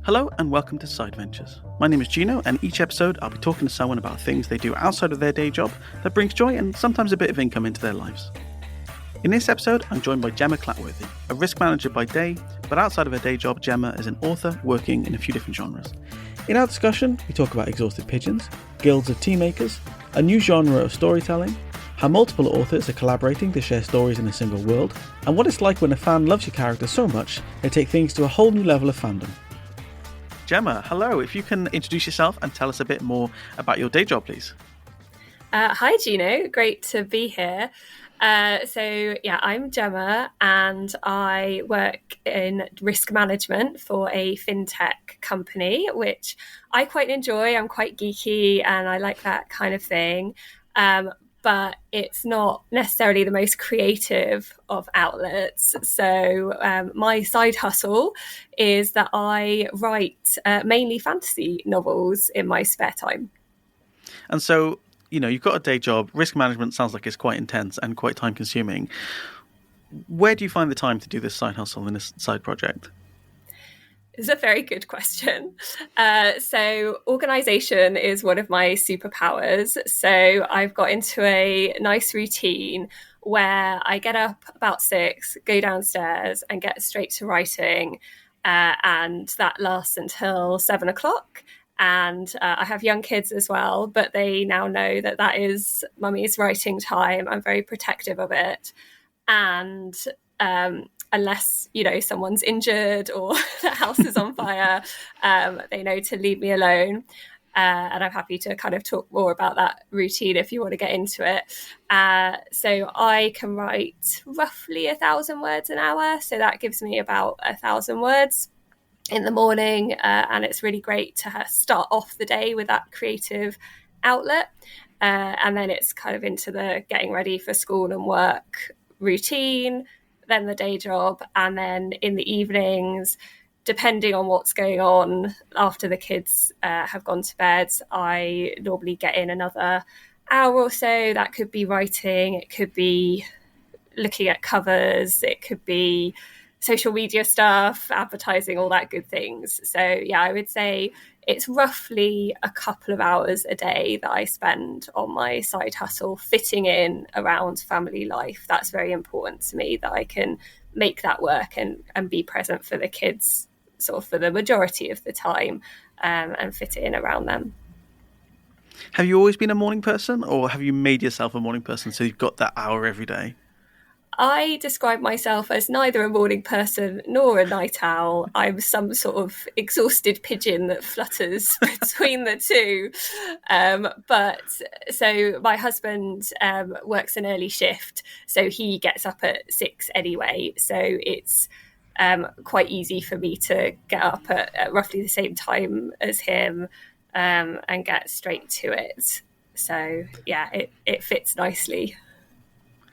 Hello and welcome to Side Ventures. My name is Gino, and each episode I'll be talking to someone about things they do outside of their day job that brings joy and sometimes a bit of income into their lives. In this episode, I'm joined by Gemma Clatworthy, a risk manager by day, but outside of her day job, Gemma is an author working in a few different genres. In our discussion, we talk about exhausted pigeons, guilds of tea makers, a new genre of storytelling, how multiple authors are collaborating to share stories in a single world, and what it's like when a fan loves your character so much they take things to a whole new level of fandom. Gemma, hello. If you can introduce yourself and tell us a bit more about your day job, please. Hi, Gino. Great to be here. I'm Gemma, and I work in risk management for a FinTech company, which I quite enjoy. I'm quite geeky and I like that kind of thing. But it's not necessarily the most creative of outlets. So my side hustle is that I write mainly fantasy novels in my spare time. And so, you've got a day job. Risk management sounds like it's quite intense and quite time consuming. Where do you find the time to do this side hustle and this side project? It's a very good question. So organisation is one of my superpowers. So I've got into a nice routine where I get up about 6, go downstairs and get straight to writing. And that lasts until 7 o'clock. And I have young kids as well, but they now know that is mummy's writing time. I'm very protective of it. And unless, someone's injured or the house is on fire, they know to leave me alone. And I'm happy to kind of talk more about that routine if you want to get into it. So I can write roughly 1,000 words an hour. So that gives me about 1,000 words in the morning. And it's really great to start off the day with that creative outlet. And then it's kind of into the getting ready for school and work routine, then the day job, and then in the evenings, depending on what's going on after the kids have gone to bed, I normally get in another hour or so. That could be writing, it could be looking at covers, it could be social media stuff, advertising, all that good things. So yeah, I would say it's roughly a couple of hours a day that I spend on my side hustle, fitting in around family life. That's very important to me, that I can make that work and be present for the kids sort of for the majority of the time, and fit it in around them. Have you always been a morning person, or have you made yourself a morning person so you've got that hour every day? I describe myself as neither a morning person nor a night owl. I'm some sort of exhausted pigeon that flutters between the two. But so my husband works an early shift, so he gets up at 6 anyway. So it's quite easy for me to get up at roughly the same time as him and get straight to it. So yeah, it fits nicely.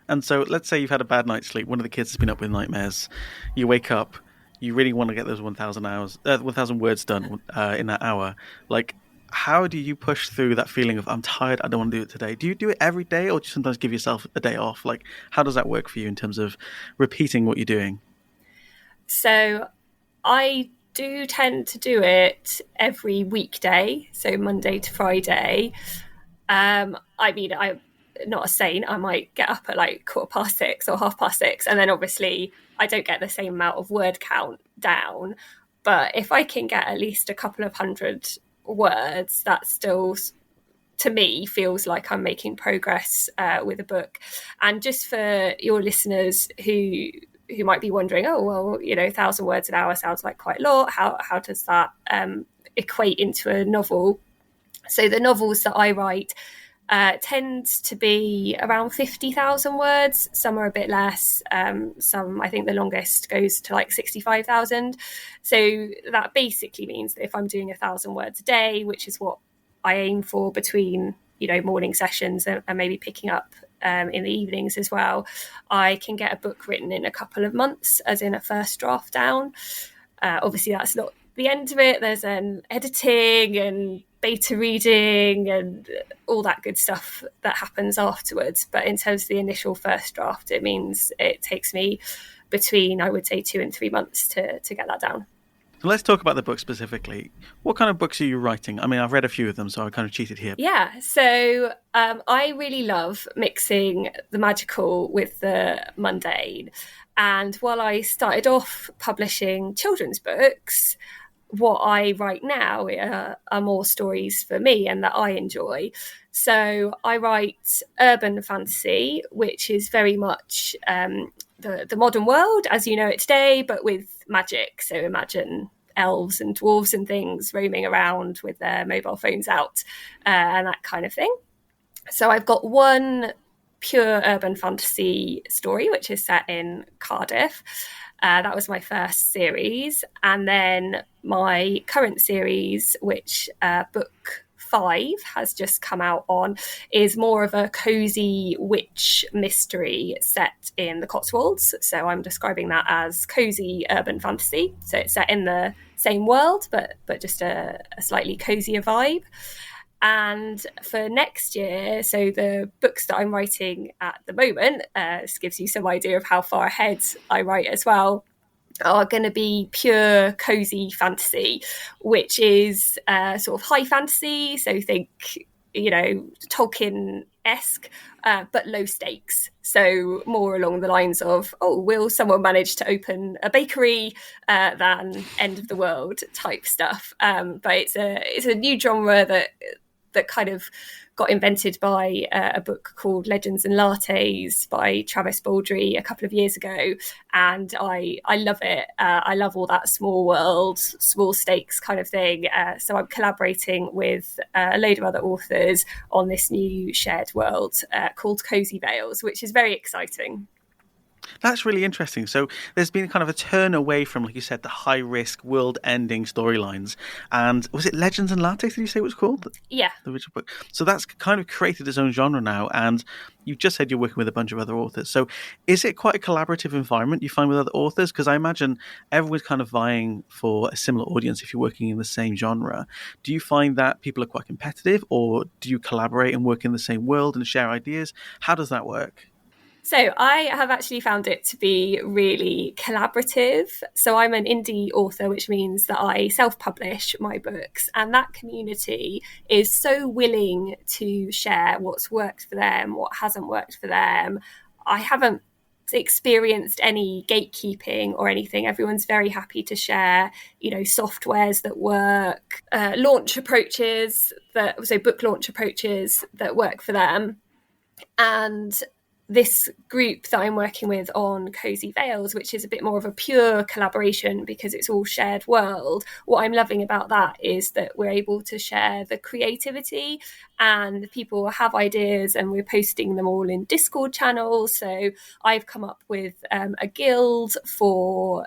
And so let's say you've had a bad night's sleep. One of the kids has been up with nightmares. You wake up. You really want to get those 1,000 words done in that hour. Like, how do you push through that feeling of, I'm tired, I don't want to do it today? Do you do it every day, or do you sometimes give yourself a day off? Like, how does that work for you in terms of repeating what you're doing? So I do tend to do it every weekday, so Monday to Friday. I'm not a saint. I might get up at like 6:15 or 6:30, and then obviously I don't get the same amount of word count down. But if I can get at least a couple of hundred words, that still, to me, feels like I'm making progress with a book. And just for your listeners who might be wondering, 1,000 words an hour sounds like quite a lot. How does that equate into a novel? So the novels that I write tends to be around 50,000 words. Some are a bit less. Some, I think the longest goes to like 65,000. So that basically means that if I'm doing 1,000 words a day, which is what I aim for between, morning sessions and maybe picking up in the evenings as well, I can get a book written in a couple of months, as in a first draft down. Obviously, that's not the end of it. There's an editing and beta reading and all that good stuff that happens afterwards. But in terms of the initial first draft, it means it takes me between, I would say, 2 and 3 months to get that down. So let's talk about the book specifically. What kind of books are you writing? I mean, I've read a few of them, so I kind of cheated here. Yeah, so I really love mixing the magical with the mundane. And while I started off publishing children's books, what I write now are more stories for me and that I enjoy. So I write urban fantasy, which is very much the modern world as you know it today, but with magic. So imagine elves and dwarves and things roaming around with their mobile phones out and that kind of thing. So I've got one pure urban fantasy story, which is set in Cardiff. That was my first series. And then my current series, which book 5 has just come out on, is more of a cozy witch mystery set in the Cotswolds. So I'm describing that as cozy urban fantasy. So it's set in the same world, but just a slightly cozier vibe. And for next year, so the books that I'm writing at the moment, this gives you some idea of how far ahead I write as well, are going to be pure cozy fantasy, which is sort of high fantasy. So think, Tolkien-esque, but low stakes. So more along the lines of, will someone manage to open a bakery than end of the world type stuff. But it's a new genre that kind of got invented by a book called Legends and Lattes by Travis Baldry a couple of years ago. And I love it. I love all that small world, small stakes kind of thing. So I'm collaborating with a load of other authors on this new shared world called Cozy Vales, which is very exciting. That's really interesting. So there's been kind of a turn away from, like you said, the high-risk, world-ending storylines. And was it Legends and Lattes, did you say it was called? Yeah. The original book. So that's kind of created its own genre now. And you just said you're working with a bunch of other authors. So is it quite a collaborative environment you find with other authors? Because I imagine everyone's kind of vying for a similar audience if you're working in the same genre. Do you find that people are quite competitive, or do you collaborate and work in the same world and share ideas? How does that work? So I have actually found it to be really collaborative. So I'm an indie author, which means that I self-publish my books, and that community is so willing to share what's worked for them, what hasn't worked for them. I haven't experienced any gatekeeping or anything. Everyone's very happy to share, softwares that work, launch approaches book launch approaches that work for them. And this group that I'm working with on Cozy Vales, which is a bit more of a pure collaboration because it's all shared world, what I'm loving about that is that we're able to share the creativity, and people have ideas and we're posting them all in Discord channels. So I've come up with a guild for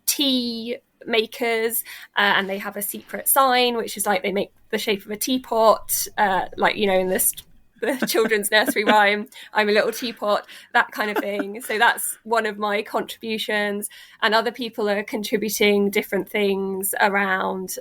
tea makers, and they have a secret sign, which is like they make the shape of a teapot, in this the children's nursery rhyme, I'm a little teapot, that kind of thing. So that's one of my contributions. And other people are contributing different things around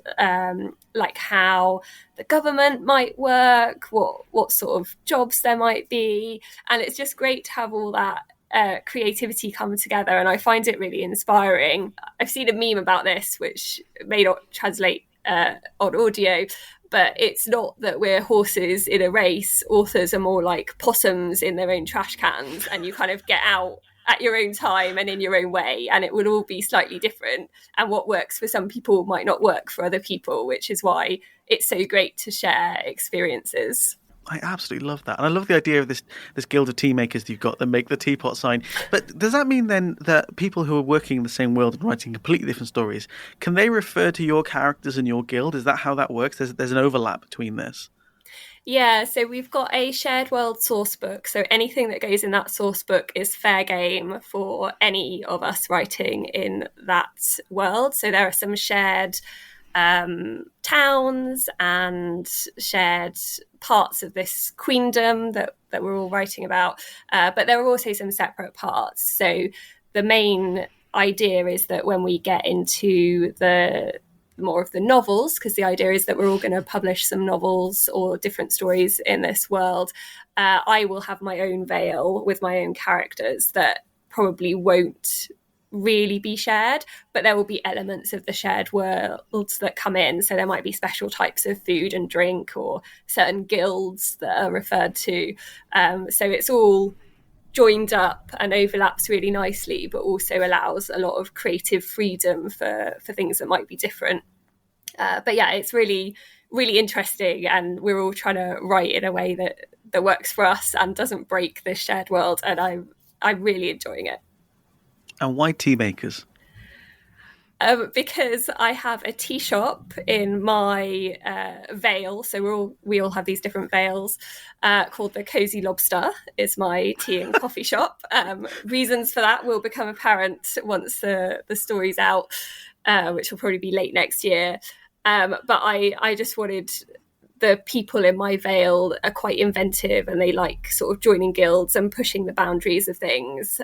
like how the government might work, what sort of jobs there might be. And it's just great to have all that creativity come together, and I find it really inspiring. I've seen a meme about this, which may not translate on audio, but it's not that we're horses in a race. Authors are more like possums in their own trash cans, and you kind of get out at your own time and in your own way, and it would all be slightly different. And what works for some people might not work for other people, which is why it's so great to share experiences. I absolutely love that. And I love the idea of this guild of tea makers that you've got that make the teapot sign. But does that mean then that people who are working in the same world and writing completely different stories, can they refer to your characters in your guild? Is that how that works? There's an overlap between this. Yeah, so we've got a shared world source book. So anything that goes in that source book is fair game for any of us writing in that world. So there are some shared towns and shared parts of this queendom that we're all writing about. But there are also some separate parts. So the main idea is that when we get into the more of the novels, because the idea is that we're all going to publish some novels or different stories in this world, I will have my own veil with my own characters that probably won't really be shared, but there will be elements of the shared worlds that come in. So there might be special types of food and drink or certain guilds that are referred to. So it's all joined up and overlaps really nicely, but also allows a lot of creative freedom for things that might be different. But yeah, it's really, really interesting, and we're all trying to write in a way that works for us and doesn't break this shared world, and I'm really enjoying it. And why tea makers? Because I have a tea shop in my vale, so we all have these different vales, called the Cozy Lobster is my tea and coffee shop. Reasons for that will become apparent once the story's out, which will probably be late next year. But I just wanted, the people in my vale are quite inventive and they like sort of joining guilds and pushing the boundaries of things.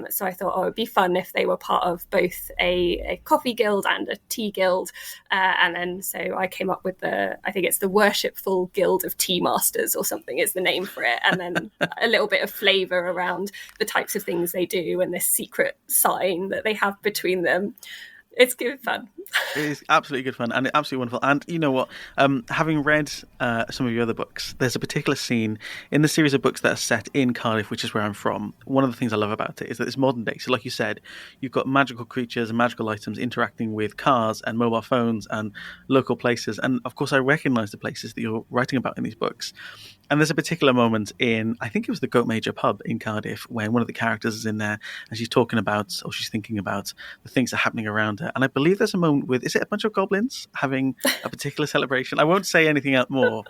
So I thought, it'd be fun if they were part of both a coffee guild and a tea guild. And then so I came up with I think it's the Worshipful Guild of Tea Masters or something is the name for it. And then a little bit of flavour around the types of things they do and this secret sign that they have between them. It's good fun. It is absolutely good fun and absolutely wonderful. And you know what? Having read some of your other books, there's a particular scene in the series of books that are set in Cardiff, which is where I'm from. One of the things I love about it is that it's modern day. So like you said, you've got magical creatures and magical items interacting with cars and mobile phones and local places. And of course, I recognize the places that you're writing about in these books. And there's a particular moment in, I think it was the Goat Major pub in Cardiff, when one of the characters is in there and she's talking about, or she's thinking about the things that are happening around her. And I believe there's a moment with, is it a bunch of goblins having a particular celebration? I won't say anything out more.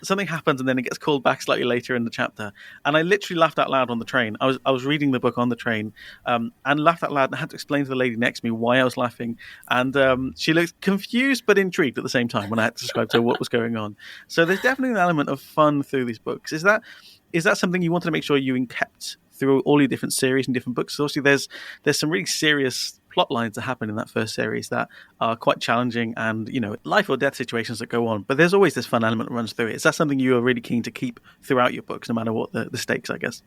Something happens and then it gets called back slightly later in the chapter. And I literally laughed out loud on the train. I was reading the book on the train and laughed out loud. And I had to explain to the lady next to me why I was laughing. And she looked confused but intrigued at the same time when I had to describe to her what was going on. So there's definitely an element of fun through these books. Is that something you wanted to make sure you kept through all your different series and different books? So obviously there's some really serious plot lines that happen in that first series that are quite challenging and, you know, life or death situations that go on, but there's always this fun element that runs through it. Is that something you are really keen to keep throughout your books, no matter what the stakes, I guess?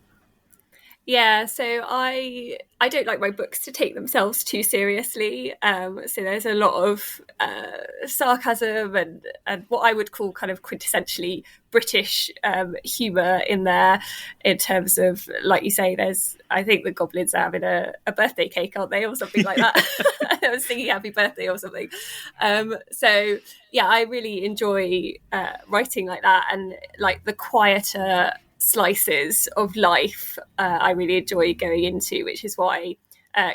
Yeah, so I don't like my books to take themselves too seriously. So there's a lot of sarcasm and what I would call kind of quintessentially British humour in there, in terms of, like you say, I think the goblins are having a birthday cake, aren't they, or something like that. I was thinking happy birthday or something. So yeah, I really enjoy writing like that, and like the quieter slices of life I really enjoy going into, which is why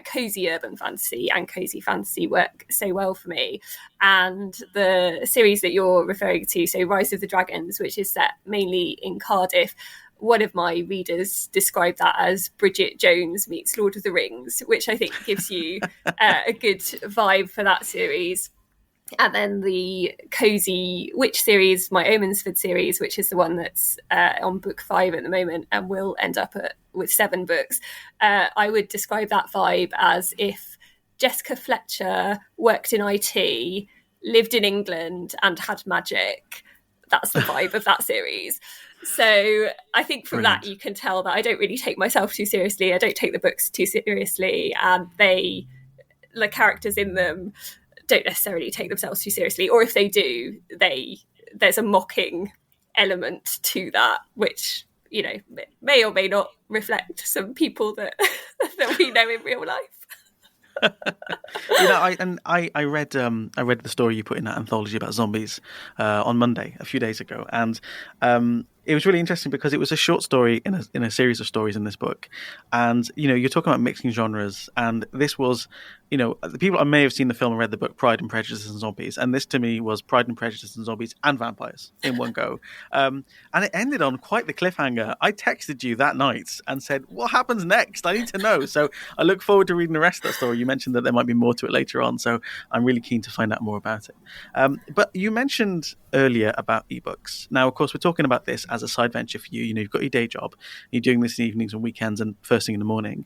cozy urban fantasy and cozy fantasy work so well for me. And the series that you're referring to, so Rise of the Dragons, which is set mainly in Cardiff, one of my readers described that as Bridget Jones meets Lord of the Rings, which I think gives you a good vibe for that series. And then the Cozy Witch series, my Omensford series, which is the one that's on book 5 at the moment and will end up with 7 books. I would describe that vibe as if Jessica Fletcher worked in IT, lived in England and had magic. That's the vibe of that series. So I think from Brilliant. That you can tell that I don't really take myself too seriously. I don't take the books too seriously, and the characters in them don't necessarily take themselves too seriously, or if they do, there's a mocking element to that, which, you know, may or may not reflect some people that that we know in real life. You know, I read the story you put in that anthology about zombies on Monday a few days ago, and it was really interesting because it was a short story in a series of stories in this book. And, you know, you're talking about mixing genres, and this was, you know, the people I may have seen the film and read the book Pride and Prejudice and Zombies, and this to me was Pride and Prejudice and Zombies and vampires in one go. And it ended on quite the cliffhanger. I texted you that night and said, what happens next? I need to know. So I look forward to reading the rest of that story. You mentioned that there might be more to it later on, so I'm really keen to find out more about it. But you mentioned earlier about ebooks. Now, of course, we're talking about this as a side venture for you. You know, you've got your day job, you're doing this in evenings and weekends and first thing in the morning.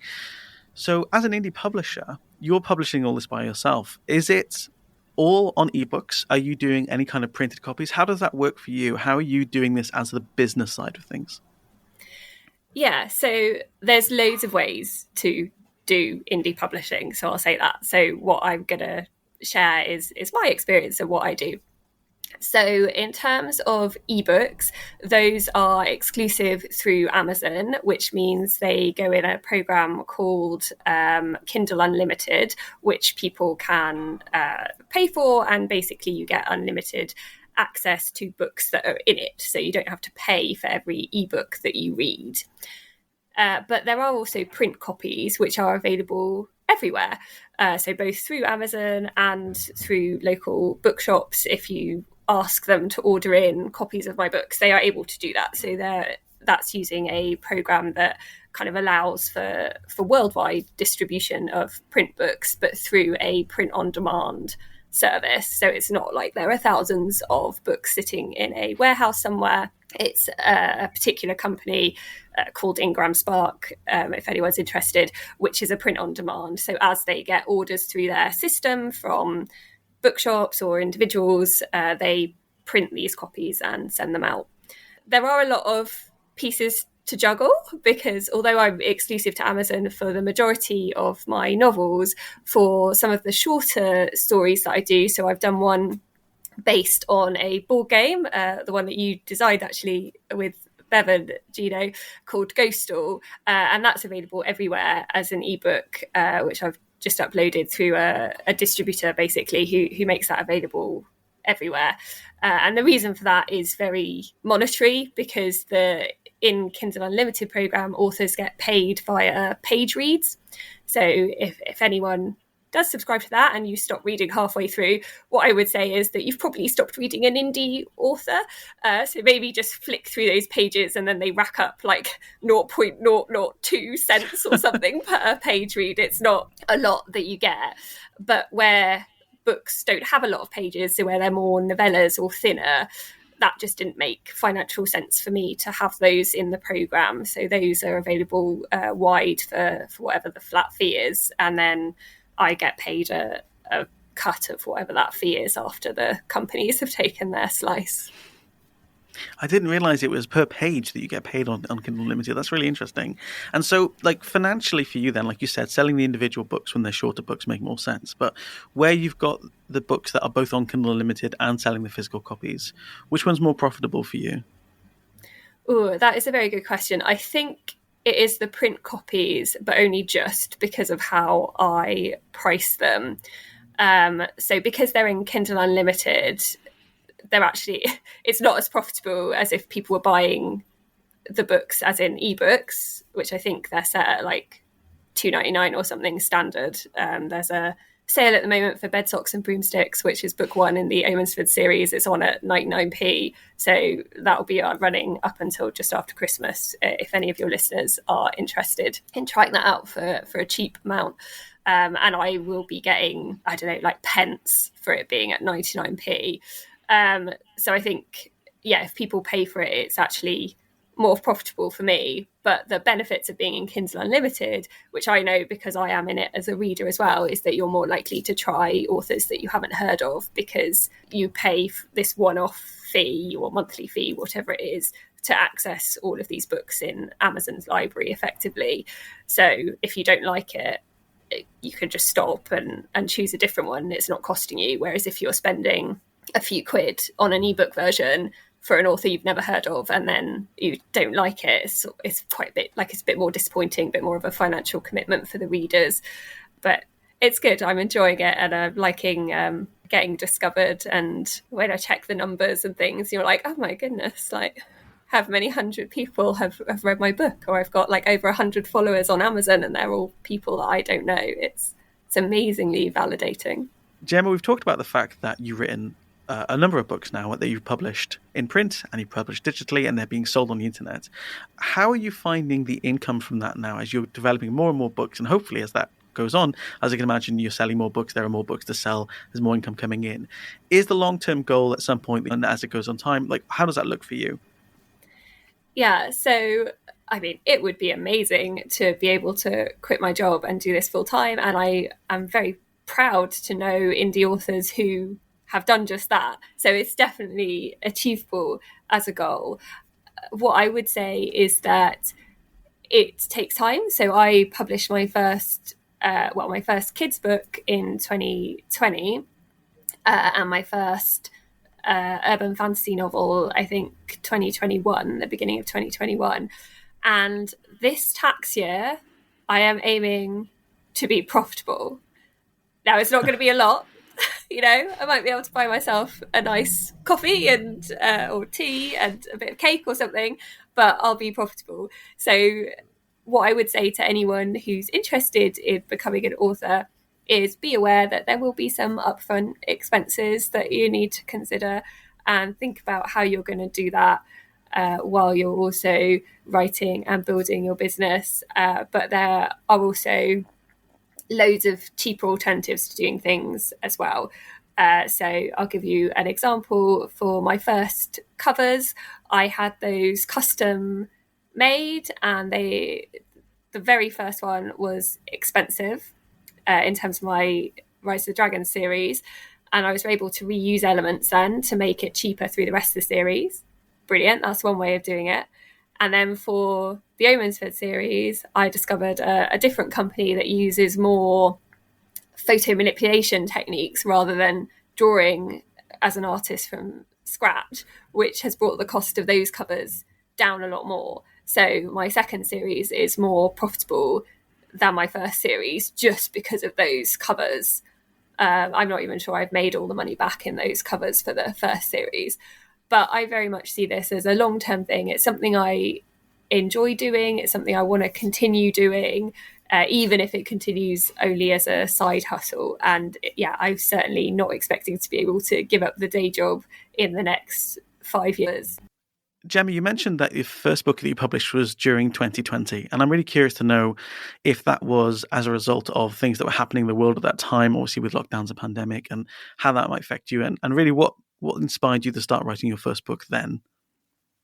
So as an indie publisher, you're publishing all this by yourself. Is it all on ebooks? Are you doing any kind of printed copies? How does that work for you? How are you doing this as the business side of things? Yeah, so there's loads of ways to do indie publishing, so I'll say that. So what I'm going to share is my experience of what I do. So in terms of ebooks, those are exclusive through Amazon, which means they go in a program called Kindle Unlimited, which people can pay for, and basically you get unlimited access to books that are in it. So you don't have to pay for every ebook that you read. But there are also print copies which are available everywhere. So both through Amazon and through local bookshops. If you ask them to order in copies of my books, they are able to do that. So that's using a program that kind of allows for worldwide distribution of print books, but through a print on demand service. So it's not like there are thousands of books sitting in a warehouse somewhere. It's a particular company called Ingram Spark, if anyone's interested, which is a print on demand. So as they get orders through their system from bookshops or individuals, they print these copies and send them out. There are a lot of pieces to juggle, because although I'm exclusive to Amazon for the majority of my novels, for some of the shorter stories that I do, so I've done one based on a board game, the one that you designed actually with Bevan, Gino, called Ghostal, and that's available everywhere as an ebook, which I've just uploaded through a distributor basically who makes that available everywhere. And the reason for that is very monetary, because in Kindle Unlimited program, authors get paid via page reads. So if anyone does subscribe to that and you stop reading halfway through, what I would say is that you've probably stopped reading an indie author. So maybe just flick through those pages and then they rack up like 0.002 cents or something per page read. It's not a lot that you get. But where books don't have a lot of pages, so where they're more novellas or thinner, that just didn't make financial sense for me to have those in the program. So those are available wide for whatever the flat fee is, and then I get paid a cut of whatever that fee is after the companies have taken their slice. I didn't realize it was per page that you get paid on Kindle Unlimited. That's really interesting. And so, like, financially for you then, like you said, selling the individual books when they're shorter books make more sense. But where you've got the books that are both on Kindle Unlimited and selling the physical copies, which one's more profitable for you? Oh, that is a very good question. I think it is the print copies, but only just because of how I price them. So because they're in Kindle Unlimited, it's not as profitable as if people were buying the books as in ebooks, which I think they're set at like $2.99 or something standard. There's a sale at the moment for Bed Socks and Broomsticks, which is book one in the Omensford series. It's on at 99p. So that'll be running up until just after Christmas, if any of your listeners are interested in trying that out for a cheap amount. And I will be getting, I don't know, like pence for it being at 99p. So I think, if people pay for it, it's actually more profitable for me. But the benefits of being in Kindle Unlimited, which I know because I am in it as a reader as well, is that you're more likely to try authors that you haven't heard of, because you pay this one-off fee or monthly fee, whatever it is, to access all of these books in Amazon's library effectively. So if you don't like it, you can just stop and choose a different one. It's not costing you. Whereas if you're spending a few quid on an ebook version for an author you've never heard of and then you don't like it, it's quite a bit like, it's a bit more disappointing, a bit more of a financial commitment for the readers. But it's good. I'm enjoying it, and I'm liking getting discovered. And when I check the numbers and things, you're like, oh my goodness, like how many hundred people have read my book, or I've got like over 100 followers on Amazon and they're all people that I don't know. It's amazingly validating. Gemma, we've talked about the fact that you've written a number of books now that you've published in print and you've published digitally, and they're being sold on the internet. How are you finding the income from that now as you're developing more and more books? And hopefully as that goes on, as I can imagine, you're selling more books, there are more books to sell, there's more income coming in. Is the long-term goal at some point, and as it goes on time, like how does that look for you? Yeah, so I mean, it would be amazing to be able to quit my job and do this full time. And I am very proud to know indie authors who have done just that. So it's definitely achievable as a goal. What I would say is that it takes time. So I published my first kids book in 2020, and my first urban fantasy novel, I think 2021, the beginning of 2021. And this tax year, I am aiming to be profitable. Now, it's not going to be a lot. I might be able to buy myself a nice coffee and or tea and a bit of cake or something, but I'll be profitable. So what I would say to anyone who's interested in becoming an author is be aware that there will be some upfront expenses that you need to consider, and think about how you're going to do that while you're also writing and building your business. But there are also loads of cheaper alternatives to doing things as well. So I'll give you an example. For my first covers, I had those custom made, and the very first one was expensive in terms of my Rise of the Dragon series, and I was able to reuse elements then to make it cheaper through the rest of the series. Brilliant. That's one way of doing it. And then for the Omensford series, I discovered a different company that uses more photo manipulation techniques rather than drawing as an artist from scratch, which has brought the cost of those covers down a lot more. So my second series is more profitable than my first series just because of those covers. I'm not even sure I've made all the money back in those covers for the first series. But I very much see this as a long-term thing. It's something I enjoy doing. It's something I want to continue doing, even if it continues only as a side hustle. And yeah, I'm certainly not expecting to be able to give up the day job in the next 5 years. Gemma, you mentioned that your first book that you published was during 2020, and I'm really curious to know if that was as a result of things that were happening in the world at that time, obviously with lockdowns and pandemic, and how that might affect you, and really what inspired you to start writing your first book then?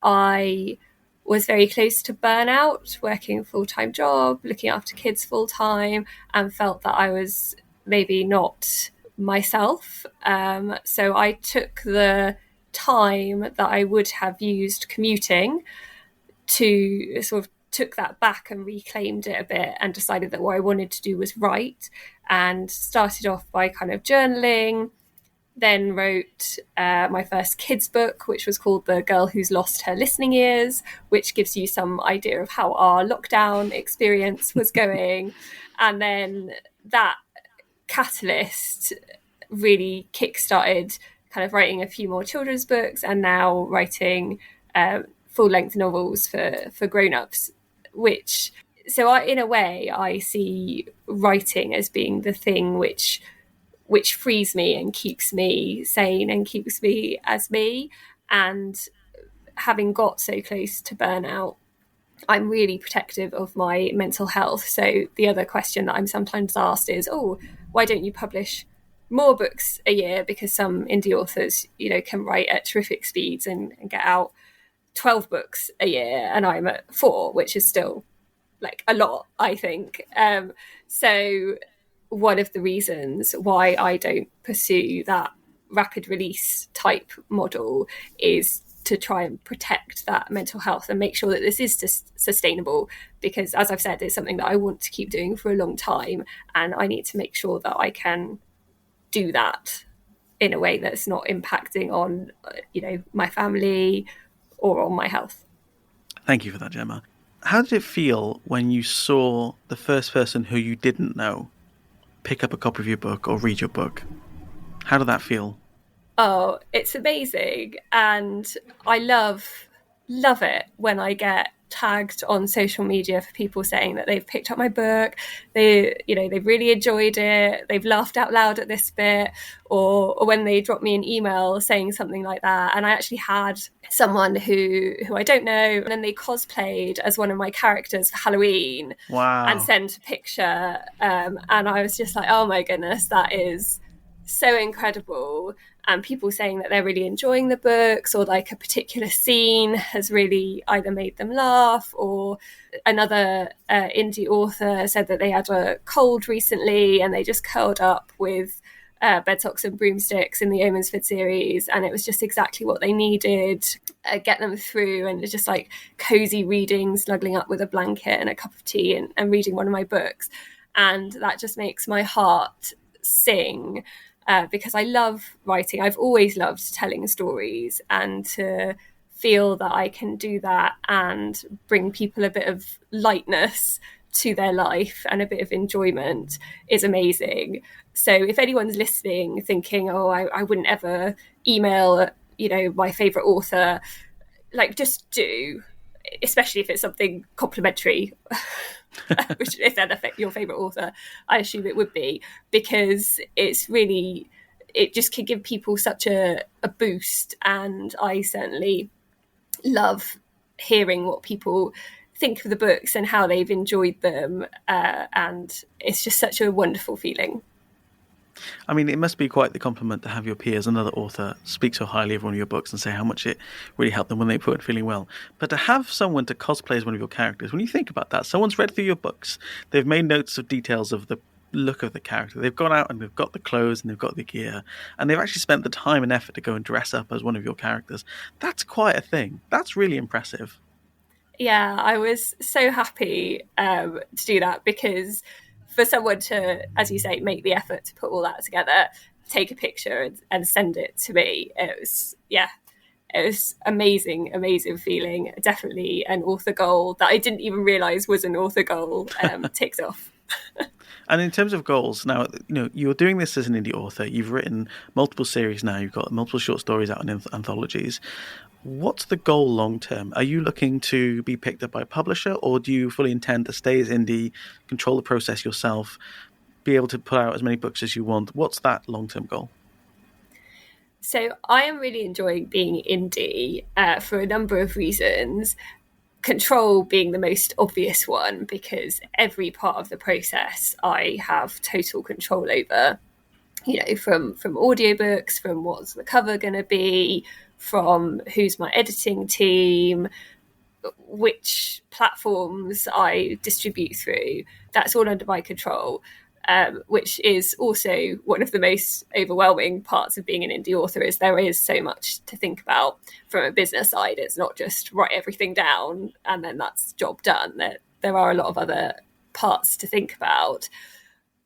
I was very close to burnout, working a full-time job, looking after kids full-time, and felt that I was maybe not myself. So I took the time that I would have used commuting to sort of took that back and reclaimed it a bit, and decided that what I wanted to do was write, and started off by kind of journaling, then wrote my first kids book, which was called The Girl Who's Lost Her Listening Ears, which gives you some idea of how our lockdown experience was going. And then that catalyst really kickstarted kind of writing a few more children's books, and now writing full-length novels for grown-ups, in a way, I see writing as being the thing which frees me and keeps me sane and keeps me as me. And having got so close to burnout, I'm really protective of my mental health. So the other question that I'm sometimes asked is, why don't you publish more books a year? Because some indie authors, can write at terrific speeds and get out 12 books a year, and I'm at 4, which is still like a lot, I think. So one of the reasons why I don't pursue that rapid release type model is to try and protect that mental health and make sure that this is sustainable, because as I've said, it's something that I want to keep doing for a long time, and I need to make sure that I can do that in a way that's not impacting on my family or on my health. Thank you for that, Gemma. How did it feel when you saw the first person who you didn't know pick up a copy of your book or read your book? How did that feel? Oh, it's amazing. And I love it when I get tagged on social media for people saying that they've picked up my book, they've really enjoyed it, they've laughed out loud at this bit, or when they drop me an email saying something like that. And I actually had someone who I don't know, and then they cosplayed as one of my characters for Halloween. Wow. And sent a picture, and I was just like, oh my goodness, that is so incredible. And people saying that they're really enjoying the books, or like a particular scene has really either made them laugh, or another indie author said that they had a cold recently and they just curled up with Bed Socks and Broomsticks in the Omensford series, and it was just exactly what they needed. Get them through, and it's just like cozy reading, snuggling up with a blanket and a cup of tea and reading one of my books. And that just makes my heart sing, because I love writing. I've always loved telling stories, and to feel that I can do that and bring people a bit of lightness to their life and a bit of enjoyment is amazing. So if anyone's listening thinking, oh, I wouldn't ever email, my favorite author, like, just do, especially if it's something complimentary, which if they're your favorite author, I assume it would be, because it just can give people such a boost. And I certainly love hearing what people think of the books and how they've enjoyed them, and it's just such a wonderful feeling. I mean, it must be quite the compliment to have your peers, another author, speak so highly of one of your books and say how much it really helped them when they weren't feeling well. But to have someone to cosplay as one of your characters, when you think about that, someone's read through your books, they've made notes of details of the look of the character, they've gone out and they've got the clothes and they've got the gear, and they've actually spent the time and effort to go and dress up as one of your characters. That's quite a thing. That's really impressive. Yeah, I was so happy to do that, because for someone to, as you say, make the effort to put all that together, take a picture and send it to me, it was amazing feeling. Definitely an author goal that I didn't even realise was an author goal ticked off. And in terms of goals, now, you're doing this as an indie author. You've written multiple series now. You've got multiple short stories out in anthologies. What's the goal long term? Are you looking to be picked up by a publisher, or do you fully intend to stay as indie, control the process yourself, be able to put out as many books as you want? What's that long term goal? So I am really enjoying being indie for a number of reasons. Control being the most obvious one, because every part of the process I have total control over. From audiobooks, from what's the cover going to be, from who's my editing team, which platforms I distribute through. That's all under my control, which is also one of the most overwhelming parts of being an indie author, is there is so much to think about from a business side. It's not just write everything down and then that's job done. There are a lot of other parts to think about.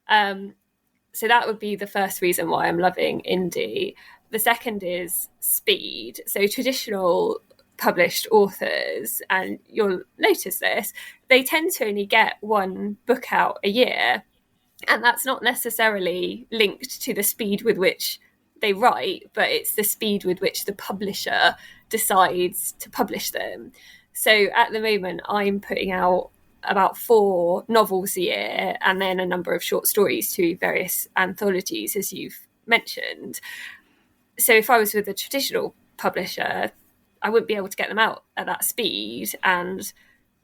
So that would be the first reason why I'm loving indie. The second is speed. So traditional published authors, and you'll notice this, they tend to only get one book out a year. And that's not necessarily linked to the speed with which they write, but it's the speed with which the publisher decides to publish them. So at the moment, I'm putting out about 4 novels a year, and then a number of short stories to various anthologies, as you've mentioned. So if I was with a traditional publisher, I wouldn't be able to get them out at that speed. And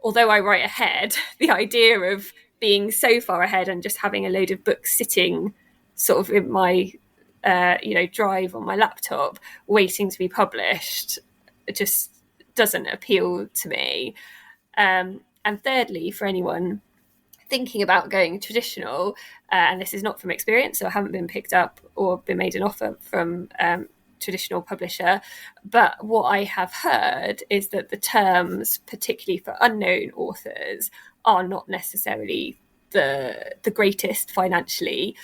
although I write ahead, the idea of being so far ahead and just having a load of books sitting sort of in my drive on my laptop waiting to be published, it just doesn't appeal to me. And thirdly, for anyone thinking about going traditional, and this is not from experience, so I haven't been picked up or been made an offer from traditional publisher, but what I have heard is that the terms, particularly for unknown authors, are not necessarily the greatest financially,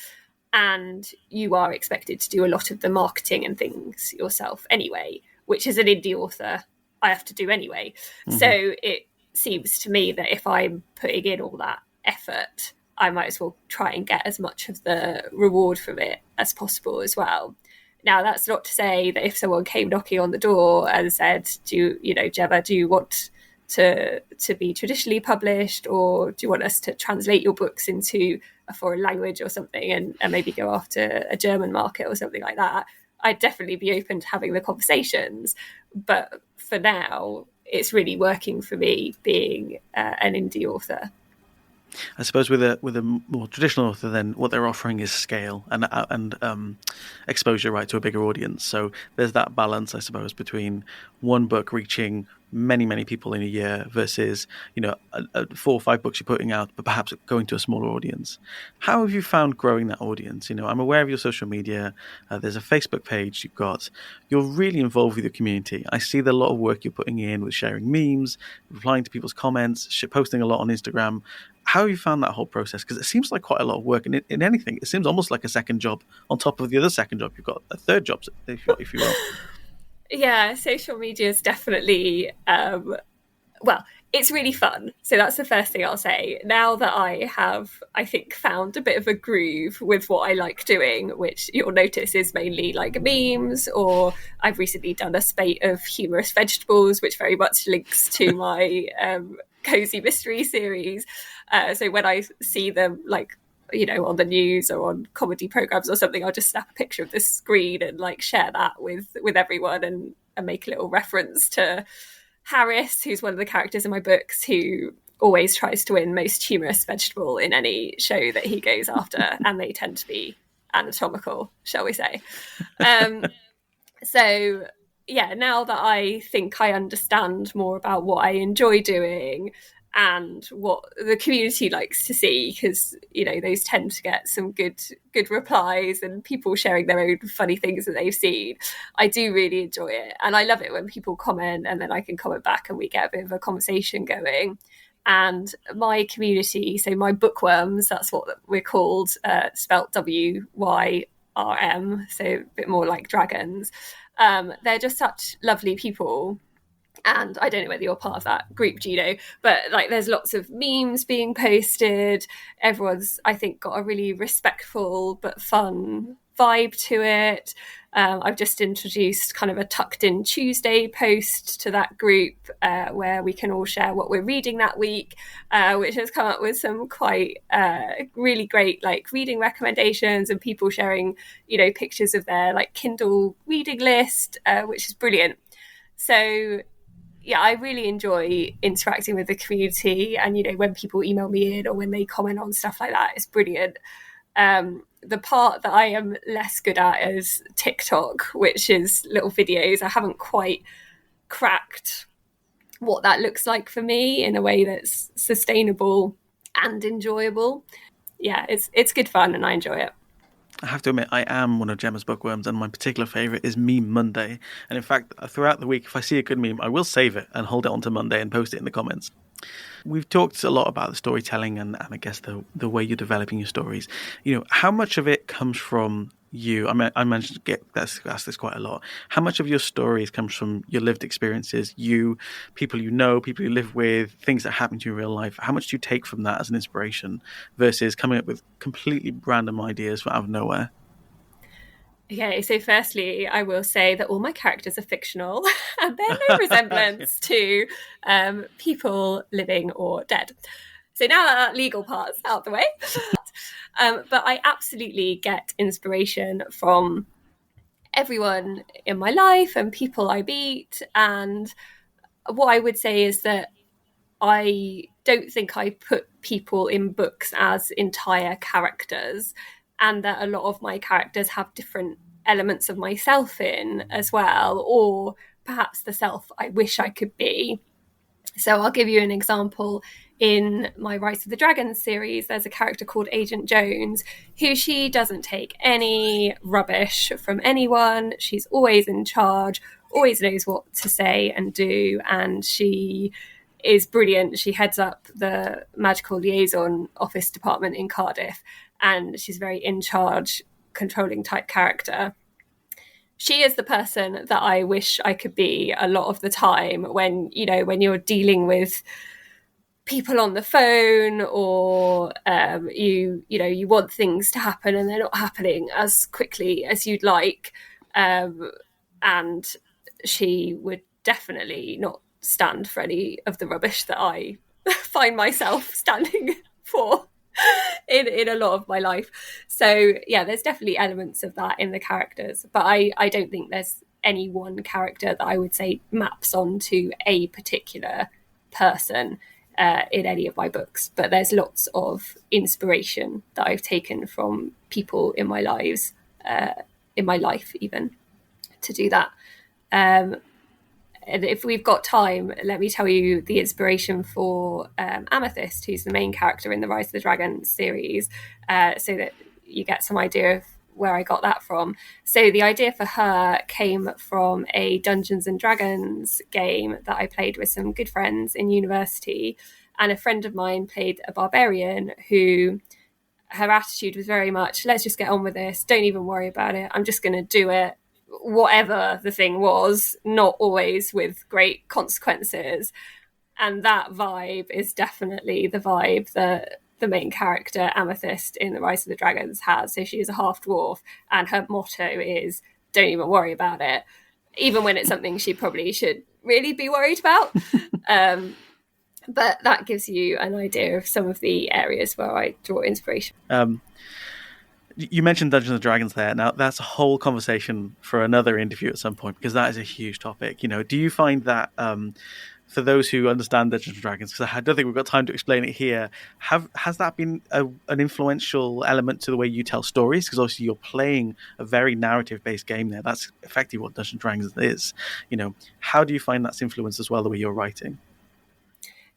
and you are expected to do a lot of the marketing and things yourself anyway, which as an indie author I have to do anyway. Mm-hmm. So it seems to me that if I'm putting in all that effort, I might as well try and get as much of the reward from it as possible as well. Now, that's not to say that if someone came knocking on the door and said, Gemma, do you want to be traditionally published, or do you want us to translate your books into a foreign language or something and maybe go after a German market or something like that, I'd definitely be open to having the conversations. But for now, it's really working for me being an indie author. I suppose with a more traditional author, then what they're offering is scale and exposure, right, to a bigger audience. So there's that balance, I suppose, between one book reaching many people in a year versus, 4 or 5 books you're putting out, but perhaps going to a smaller audience. How have you found growing that audience? I'm aware of your social media. There's a Facebook page you've got. You're really involved with your community. I see the lot of work you're putting in with sharing memes, replying to people's comments, posting a lot on Instagram. How have you found that whole process? Because it seems like quite a lot of work. And in anything, it seems almost like a second job on top of the other second job you've got, a third job, if you will. Yeah, social media is definitely, it's really fun. So that's the first thing I'll say. Now that I have, I think, found a bit of a groove with what I like doing, which you'll notice is mainly like memes, or I've recently done a spate of humorous vegetables, which very much links to my cozy mystery series. So when I see them on the news or on comedy programs or something, I'll just snap a picture of the screen and share that with everyone and make a little reference to Harris, who's one of the characters in my books, who always tries to win most humorous vegetable in any show that he goes after, and they tend to be anatomical, shall we say. So yeah, now that I think I understand more about what I enjoy doing and what the community likes to see, because those tend to get some good replies and people sharing their own funny things that they've seen, I do really enjoy it. And I love it when people comment and then I can comment back and we get a bit of a conversation going. And my community, so my bookworms, that's what we're called, spelt WYRM, so a bit more like dragons. They're just such lovely people. And I don't know whether you're part of that group, Gino, but there's lots of memes being posted. Everyone's, I think, got a really respectful but fun vibe to it. I've just introduced kind of a tucked in Tuesday post to that group where we can all share what we're reading that week, which has come up with some quite really great reading recommendations and people sharing, pictures of their Kindle reading list, which is brilliant. So yeah, I really enjoy interacting with the community, and when people email me in or when they comment on stuff like that, it's brilliant. The part that I am less good at is TikTok, which is little videos. I haven't quite cracked what that looks like for me in a way that's sustainable and enjoyable. Yeah, it's good fun and I enjoy it. I have to admit, I am one of Gemma's bookworms, and my particular favourite is Meme Monday. And in fact, throughout the week, if I see a good meme, I will save it and hold it onto Monday and post it in the comments. We've talked a lot about the storytelling and I guess the way you're developing your stories. How much of it comes from you? I managed to get asked this quite a lot. How much of your stories comes from your lived experiences, people you live with, things that happen to you in real life? How much do you take from that as an inspiration versus coming up with completely random ideas out of nowhere? Okay, so firstly, I will say that all my characters are fictional and there's no resemblance to people living or dead. So now that legal part's out the way. But I absolutely get inspiration from everyone in my life and people I meet. And what I would say is that I don't think I put people in books as entire characters, and that a lot of my characters have different elements of myself in as well, or perhaps the self I wish I could be. So I'll give you an example. In my Rise of the Dragons series, there's a character called Agent Jones, who she doesn't take any rubbish from anyone. She's always in charge, always knows what to say and do, and she is brilliant. She heads up the Magical Liaison Office department in Cardiff, and she's very in charge, controlling type character. She is the person that I wish I could be a lot of the time when you're dealing with people on the phone, or you want things to happen and they're not happening as quickly as you'd like, and she would definitely not stand for any of the rubbish that I find myself standing for in a lot of my life. So yeah, there's definitely elements of that in the characters, but I don't think there's any one character that I would say maps onto a particular person in any of my books. But there's lots of inspiration that I've taken from people in my lives, in my life even, to do that. And if we've got time, let me tell you the inspiration for Amethyst, who's the main character in the Rise of the Dragon series, so that you get some idea of where I got that from. So the idea for her came from a Dungeons and Dragons game that I played with some good friends in university. And a friend of mine played a barbarian who, her attitude was very much, let's just get on with this. Don't even worry about it. I'm just going to do it, whatever the thing was, not always with great consequences. And that vibe is definitely the vibe that the main character, Amethyst, in the Rise of the Dragons has. So she is a half dwarf, and her motto is, don't even worry about it, even when it's something she probably should really be worried about. But that gives you an idea of some of the areas where I draw inspiration. You mentioned Dungeons and Dragons there. Now, that's a whole conversation for another interview at some point, because that is a huge topic. Do you find that for those who understand Dungeons and Dragons, because I don't think we've got time to explain it here, has that been an influential element to the way you tell stories? Because obviously you're playing a very narrative-based game there. That's effectively what Dungeons and Dragons is. How do you find that's influenced as well the way you're writing?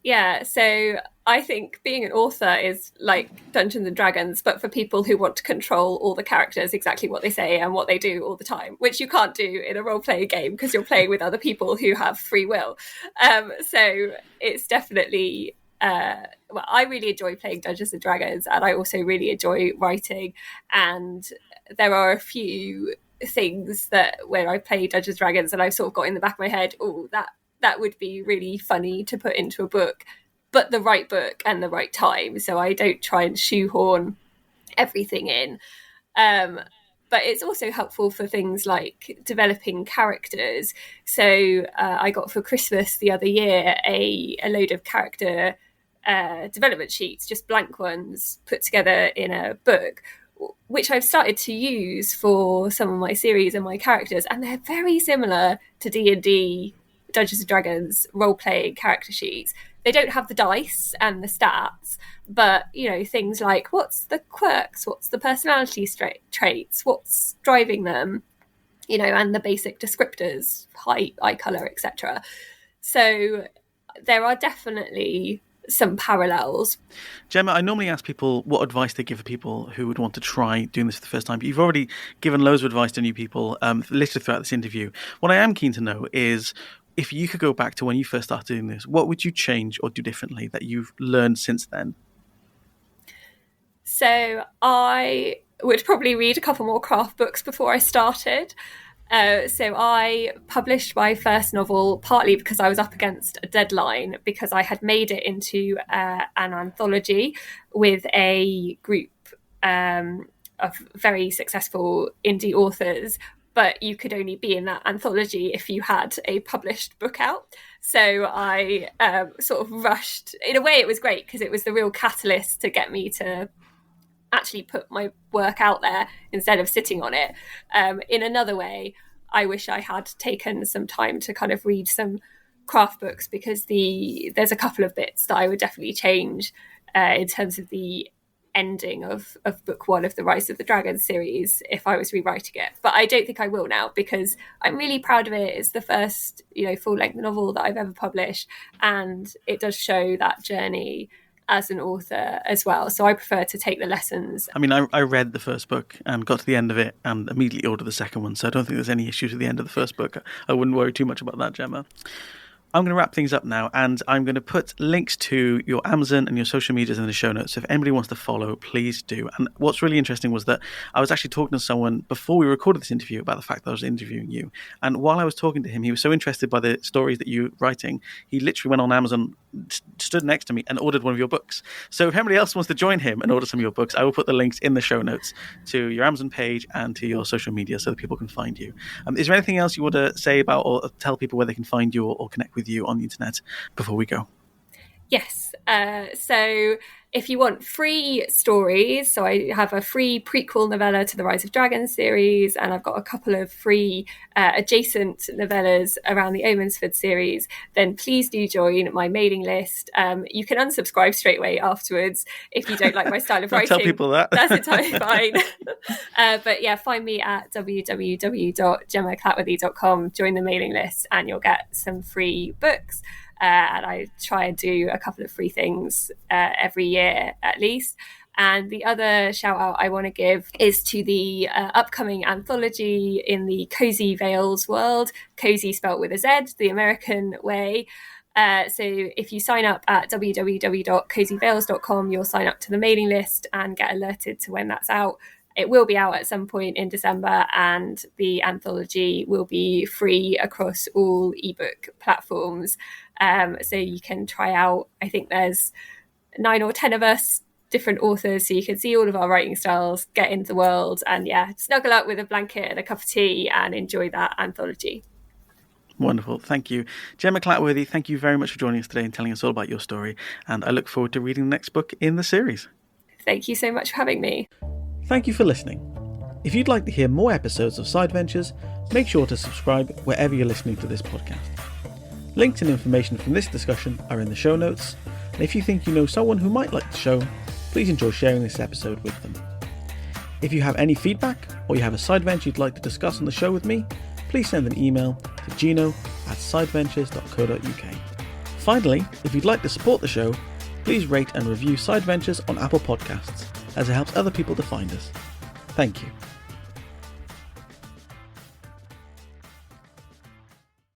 Yeah, so I think being an author is like Dungeons and Dragons, but for people who want to control all the characters, exactly what they say and what they do all the time, which you can't do in a role-playing game because you're playing with other people who have free will. So it's definitely... well, I really enjoy playing Dungeons and Dragons, and I also really enjoy writing. And there are a few things that where I play Dungeons and Dragons and I've sort of got in the back of my head, that would be really funny to put into a book, but the right book and the right time. So I don't try and shoehorn everything in. But it's also helpful for things like developing characters. So I got for Christmas the other year a load of character development sheets, just blank ones put together in a book, which I've started to use for some of my series and my characters. And they're very similar to D&D, Dungeons and Dragons role-playing character sheets. They don't have the dice and the stats, but things like what's the quirks, what's the personality traits, what's driving them, and the basic descriptors, height, eye color, etc. So there are definitely some parallels. Gemma, I normally ask people what advice they give people who would want to try doing this for the first time, but you've already given loads of advice to new people listed throughout this interview. What I am keen to know is, if you could go back to when you first started doing this, what would you change or do differently that you've learned since then? So I would probably read a couple more craft books before I started. So I published my first novel partly because I was up against a deadline, because I had made it into an anthology with a group of very successful indie authors. But you could only be in that anthology if you had a published book out. So I sort of rushed. In a way, it was great because it was the real catalyst to get me to actually put my work out there instead of sitting on it. In another way, I wish I had taken some time to kind of read some craft books, because there's a couple of bits that I would definitely change in terms of the ending of book one of the Rise of the Dragon series if I was rewriting it. But I don't think I will now, because I'm really proud of it. It's the first full-length novel that I've ever published, and it does show that journey as an author as well. So I prefer to take the lessons. I mean, I read the first book and got to the end of it and immediately ordered the second one, so I don't think there's any issues with the end of the first book. I wouldn't worry too much about that, Gemma. I'm going to wrap things up now, and I'm going to put links to your Amazon and your social medias in the show notes. So if anybody wants to follow, please do. And what's really interesting was that I was actually talking to someone before we recorded this interview about the fact that I was interviewing you. And while I was talking to him, he was so interested by the stories that you were writing, he literally went on Amazon, stood next to me and ordered one of your books. So if anybody else wants to join him and order some of your books, I will put the links in the show notes to your Amazon page and to your social media so that people can find you. Is there anything else you want to say about or tell people where they can find you or connect with you on the internet before we go? Yes. So if you want free stories, so I have a free prequel novella to the Rise of Dragons series, and I've got a couple of free adjacent novellas around the Omensford series, then please do join my mailing list. You can unsubscribe straight away afterwards if you don't like my style of writing. Tell people that. That's entirely fine. But yeah, find me at www.gemmaclatworthy.com, join the mailing list, and you'll get some free books. And I try and do a couple of free things every year at least. And the other shout out I want to give is to the upcoming anthology in the Cozy Veils world, cozy spelt with a Z, the American way. So if you sign up at www.cozyveils.com, you'll sign up to the mailing list and get alerted to when that's out. It will be out at some point in December, and the anthology will be free across all ebook platforms. So you can try out, I think there's 9 or 10 of us, different authors, so you can see all of our writing styles, get into the world, and yeah, snuggle up with a blanket and a cup of tea and enjoy that anthology. Wonderful. Thank you. Gemma Clatworthy, thank you very much for joining us today and telling us all about your story. And I look forward to reading the next book in the series. Thank you so much for having me. Thank you for listening. If you'd like to hear more episodes of Side Ventures, make sure to subscribe wherever you're listening to this podcast. Links and information from this discussion are in the show notes. And if you think you know someone who might like the show, please enjoy sharing this episode with them. If you have any feedback or you have a side venture you'd like to discuss on the show with me, please send an email to gino@sideventures.co.uk. Finally, if you'd like to support the show, please rate and review Side Ventures on Apple Podcasts, as it helps other people to find us. Thank you.